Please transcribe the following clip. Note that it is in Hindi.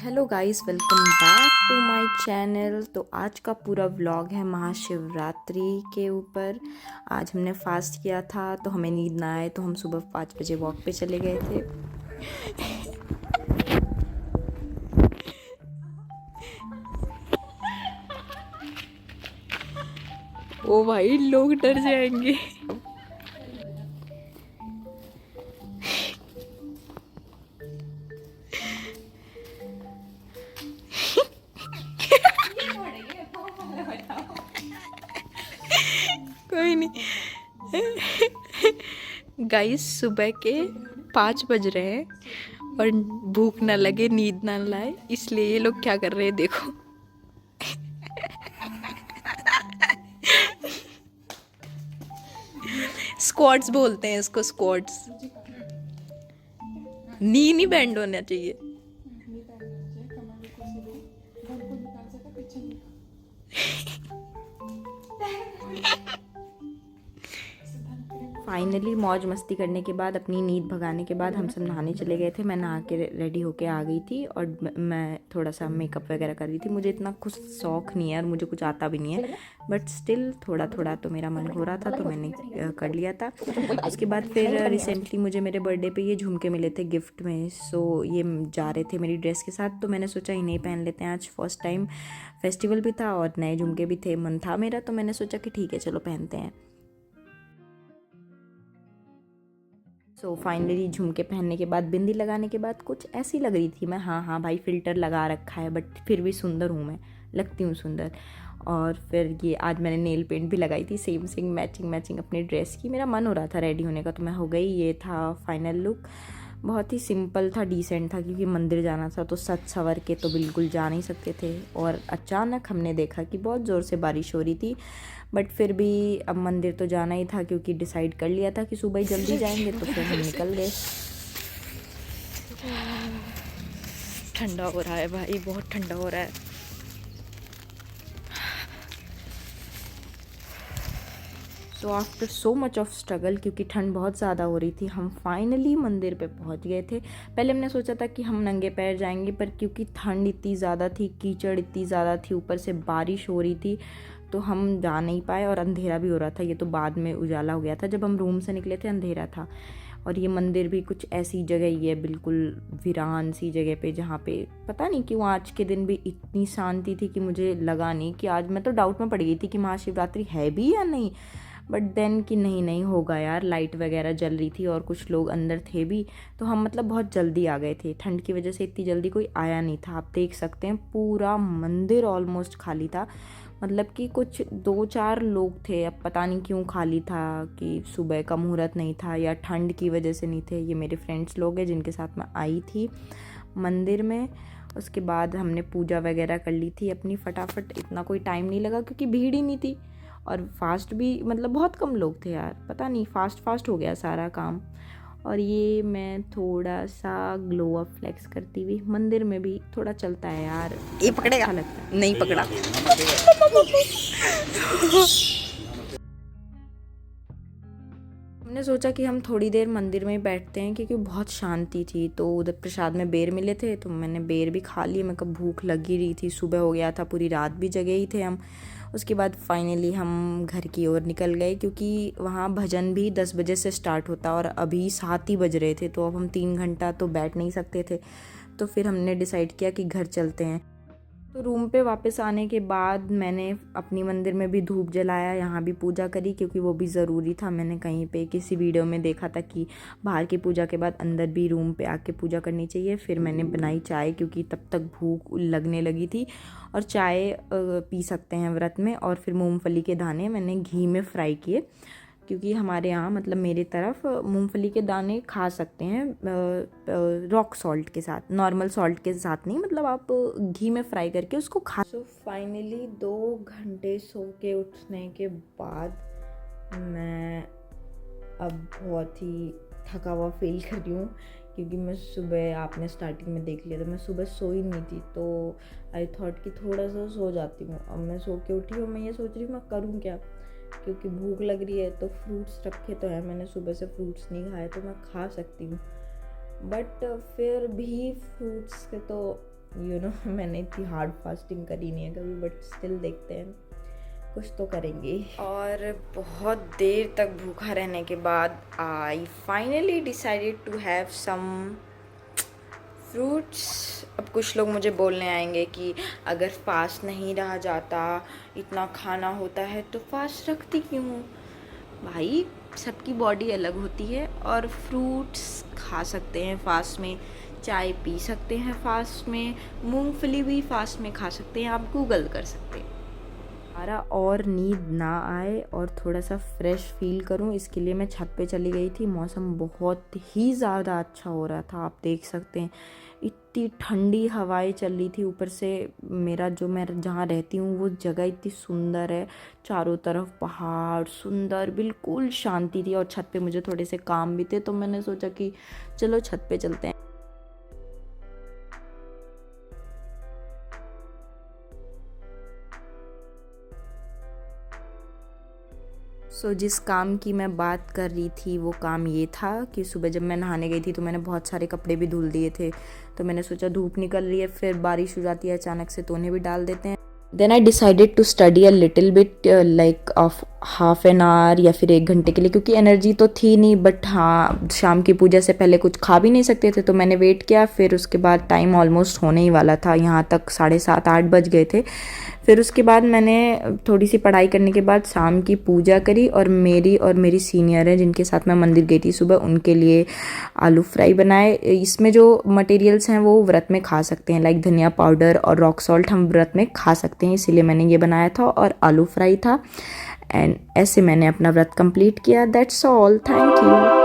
Hello guys, welcome back to my channel. तो आज का पूरा व्लॉग है महाशिवरात्रि के ऊपर। आज हमने फास्ट किया था तो हमें नींद ना आए तो हम सुबह 5 बजे वॉक पे चले गए थे। ओ भाई, लोग डर जाएंगे। कोई नहीं गाइस, सुबह के 5 बज रहे हैं और भूख ना लगे, नींद ना लाए, इसलिए ये लोग क्या कर रहे हैं देखो। स्क्वाट्स बोलते हैं इसको, स्क्वाट्स। नी नहीं बैंड होना चाहिए। फाइनली मौज मस्ती करने के बाद, अपनी नींद भगाने के बाद हम सब नहाने चले गए थे। मैं नहा के रेडी होके आ गई थी और मैं थोड़ा सा मेकअप वगैरह कर रही थी। मुझे इतना कुछ शौक नहीं है और मुझे कुछ आता भी नहीं है, बट स्टिल थोड़ा थोड़ा तो मेरा मन हो रहा था तो मैंने कर लिया था। उसके बाद फिर रिसेंटली मुझे मेरे बर्थडे पे ये झुमके मिले थे गिफ्ट में, सो ये जा रहे थे मेरी ड्रेस के साथ, तो मैंने सोचा इन्हें पहन लेते हैं। आज फर्स्ट टाइम फेस्टिवल भी था और नए झुमके भी थे, मन था मेरा, तो मैंने सोचा कि ठीक है चलो पहनते हैं। सो फाइनली झुमके पहनने के बाद, बिंदी लगाने के बाद कुछ ऐसी लग रही थी मैं। हाँ भाई, फ़िल्टर लगा रखा है बट फिर भी सुंदर हूँ मैं, लगती हूँ सुंदर। और फिर ये आज मैंने नेल पेंट भी लगाई थी, सेम सेम मैचिंग अपनी ड्रेस की। मेरा मन हो रहा था रेडी होने का तो मैं हो गई। ये था फाइनल लुक। बहुत ही सिंपल था, डिसेंट था, क्योंकि मंदिर जाना था तो सज सवर के तो बिल्कुल जा नहीं सकते थे। और अचानक हमने देखा कि बहुत ज़ोर से बारिश हो रही थी, बट फिर भी अब मंदिर तो जाना ही था क्योंकि डिसाइड कर लिया था कि सुबह ही जल्दी जाएंगे, तो फिर हम निकल गए। ठंडा हो रहा है भाई, बहुत ठंडा हो रहा है। So after so much of struggle, क्योंकि ठंड बहुत ज़्यादा हो रही थी, हम फाइनली मंदिर पे पहुंच गए थे। पहले हमने सोचा था कि हम नंगे पैर जाएंगे, पर क्योंकि ठंड इतनी ज़्यादा थी, कीचड़ इतनी ज़्यादा थी, ऊपर से बारिश हो रही थी, तो हम जा नहीं पाए। और अंधेरा भी हो रहा था, ये तो बाद में उजाला हो गया था, जब हम रूम से निकले थे अंधेरा था। और ये मंदिर भी कुछ ऐसी जगह ही है, बिल्कुल वीरान सी जगह पे, जहाँ पे पता नहीं क्यों आज के दिन भी इतनी शांति थी कि मुझे लगा नहीं कि आज, मैं तो डाउट में पड़ गई थी कि महाशिवरात्रि है भी या नहीं, बट देन कि नहीं होगा यार, लाइट वगैरह जल रही थी और कुछ लोग अंदर थे भी, तो हम मतलब बहुत जल्दी आ गए थे। ठंड की वजह से इतनी जल्दी कोई आया नहीं था। आप देख सकते हैं पूरा मंदिर ऑलमोस्ट खाली था, मतलब कि कुछ 2-4 लोग थे। अब पता नहीं क्यों खाली था, कि सुबह का मुहूर्त नहीं था या ठंड की वजह से नहीं थे। ये मेरे फ्रेंड्स लोग हैं जिनके साथ मैं आई थी मंदिर में। उसके बाद हमने पूजा वगैरह कर ली थी अपनी फटाफट, इतना कोई टाइम नहीं लगा क्योंकि भीड़ ही नहीं थी और फास्ट भी, मतलब बहुत कम लोग थे यार, पता नहीं फास्ट हो गया सारा काम। और ये मैं थोड़ा सा ग्लो अप फ्लेक्स करती हुई मंदिर में भी थोड़ा चलता है यार, ये पकड़ेगा, अच्छा लगता है। नहीं पकड़ा। हमने सोचा कि हम थोड़ी देर मंदिर में ही बैठते हैं क्योंकि बहुत शांति थी। तो उधर प्रसाद में बेर मिले थे तो मैंने बेर भी खा ली। मेरे को भूख लगी रही थी, सुबह हो गया था, पूरी रात भी जगे ही थे हम। उसके बाद फाइनली हम घर की ओर निकल गए, क्योंकि वहाँ भजन भी 10 बजे से स्टार्ट होता और अभी 7 ही बज रहे थे, तो अब हम 3 घंटा तो बैठ नहीं सकते थे। तो फिर हमने डिसाइड किया कि घर चलते हैं। तो रूम पे वापस आने के बाद मैंने अपनी मंदिर में भी धूप जलाया, यहाँ भी पूजा करी, क्योंकि वो भी ज़रूरी था। मैंने कहीं पे किसी वीडियो में देखा था कि बाहर की पूजा के बाद अंदर भी रूम पे आके पूजा करनी चाहिए। फिर मैंने बनाई चाय, क्योंकि तब तक भूख लगने लगी थी। और चाय पी सकते हैं व्रत में। और फिर मूंगफली के दाने मैंने घी में फ्राई किए, क्योंकि हमारे यहाँ, मतलब मेरी तरफ, मूंगफली के दाने खा सकते हैं रॉक सॉल्ट के साथ, नॉर्मल सॉल्ट के साथ नहीं, मतलब आप घी में फ्राई करके उसको खा। सो फाइनली 2 घंटे सो के उठने के बाद मैं अब बहुत ही थका हुआ फील कर रही हूँ, क्योंकि मैं सुबह, आपने स्टार्टिंग में देख लिया था, मैं सुबह सोई नहीं थी, तो आई थॉट कि थोड़ा सा सो जाती हूँ। अब मैं सो के उठी हूँ, मैं ये सोच रही हूँ मैं करूँ क्या, क्योंकि भूख लग रही है। तो फ्रूट्स रखे तो हैं, मैंने सुबह से फ्रूट्स नहीं खाए, तो मैं खा सकती हूँ, बट फिर भी फ्रूट्स से तो मैंने इतनी हार्ड फास्टिंग करी नहीं है कभी, बट स्टिल देखते हैं, कुछ तो करेंगे। और बहुत देर तक भूखा रहने के बाद I finally decided to have some fruits. अब कुछ लोग मुझे बोलने आएंगे कि अगर फास्ट नहीं रहा जाता, इतना खाना होता है तो फास्ट रखती क्यों? भाई सबकी बॉडी अलग होती है, और फ्रूट्स खा सकते हैं फास्ट में, चाय पी सकते हैं फास्ट में, मूंगफली भी फास्ट में खा सकते हैं, आप गूगल कर सकते हैं। हमारा और नींद ना आए और थोड़ा सा फ्रेश फील करूं, इसके लिए मैं छत पे चली गई थी। मौसम बहुत ही ज़्यादा अच्छा हो रहा था, आप देख सकते हैं, इतनी ठंडी हवाएं चल रही थी। ऊपर से मैं जहाँ रहती हूँ वो जगह इतनी सुंदर है, चारों तरफ पहाड़, सुंदर, बिल्कुल शांति थी। और छत पे मुझे थोड़े से काम भी थे, तो मैंने सोचा कि चलो छत पे चलते हैं। जिस काम की मैं बात कर रही थी वो काम ये था कि सुबह जब मैं नहाने गई थी तो मैंने बहुत सारे कपड़े भी धुल दिए थे। तो मैंने सोचा धूप निकल रही है, फिर बारिश हो जाती है अचानक से, तो उन्हें भी डाल देते हैं। Then I decided to study a little bit, like of half an hour या फिर 1 घंटे के लिए, क्योंकि एनर्जी तो थी नहीं, बट हाँ शाम की पूजा से पहले कुछ खा भी नहीं सकते थे, तो मैंने वेट किया। फिर उसके बाद टाइम ऑलमोस्ट होने ही वाला था, यहाँ तक 7:30-8 बज गए थे। फिर उसके बाद मैंने थोड़ी सी पढ़ाई करने के बाद शाम की पूजा करी, और मेरी सीनियर है जिनके साथ मैं मंदिर गई थी सुबह, उनके लिए आलू फ्राई बनाए। इसमें जो मटेरियल्स हैं वो व्रत में खा सकते हैं, लाइक धनिया पाउडर और रॉक सॉल्ट हम व्रत में खा सकते हैं, इसीलिए मैंने ये बनाया था, और आलू फ्राई था। एंड ऐसे मैंने अपना व्रत कंप्लीट किया। That's all, thank you.